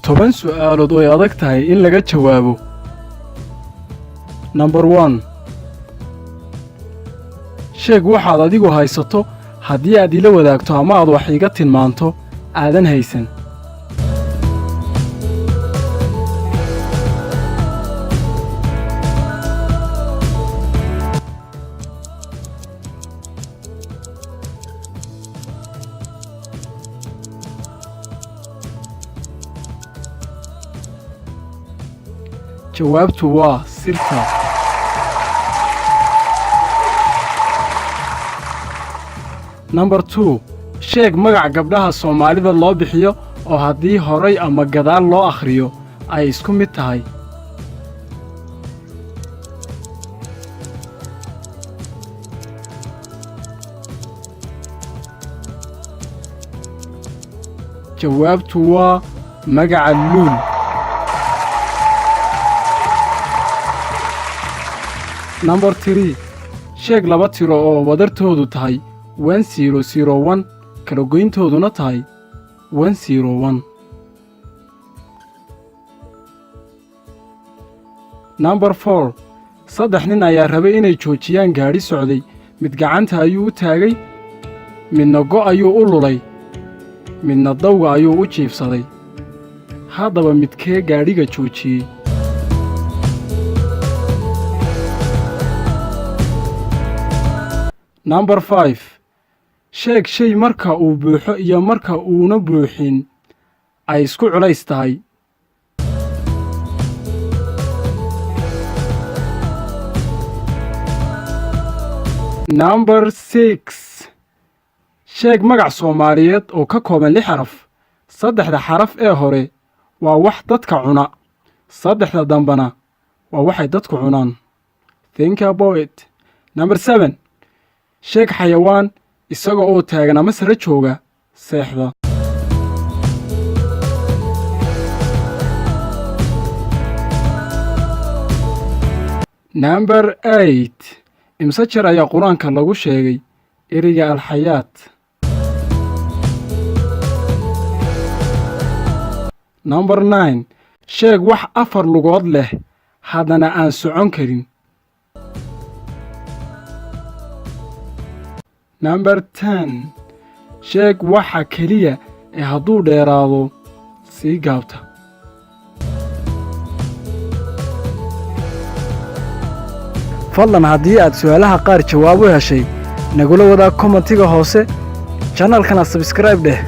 10 su'aalood oo ay adag tahay in laga jawaabo. Number 1. Sheeg waxaad adigu haysato haddii aad ila wadaagto ama aad wax iga tilmaanto aadan haysan. jawaabtu waa sirta. Number 2. sheeg magac gabdhaha Soomaalida loo bixiyo oo haddii horay ama gadaal loo akhriyo ay isku mid tahay. jawaabtu waa magaca Luul. Number 3. sheeg laba tiro oo wadartoodu tahay 1001 kala goyntooduna tahay 101. Number 4. saddex nin ayaa rabay inay joojiyaan gaadhi socday, mid gacanta ayuu u taagay, midna go' ayuu u lulay, midna dawga ayuu u jiibsaday. haddaba midkee gaadhiga joojiyey? Number 5. sheeg shay marka uu buuxo iyo marka uuna buuxin ay isku culays tahay. Number 6. sheeg magac Soomaaliyeed oo ka kooban 6 xaraf. saddexda xaraf ee hore waa wax dadka cuna, saddexda dambana waa waxay dadku cunaan. Think about it. Number 7. sheeg xayawaan isaga oo taagan ama sare jooga seexda. Number 8. imse jeer ayaa qur-aanka lagu sheegay ereyga alxayaat. Number 9. sheeg wax 4 lugood leh haddana aan socon karin. Number 10. sheeg waxa keliya ee hadduu dheeraado sii gaabta. fadlan haddii aad su'aalaha qaar jawaab u heshay nagula wadaag kommentiga hoose, channelkana subscribe dheh.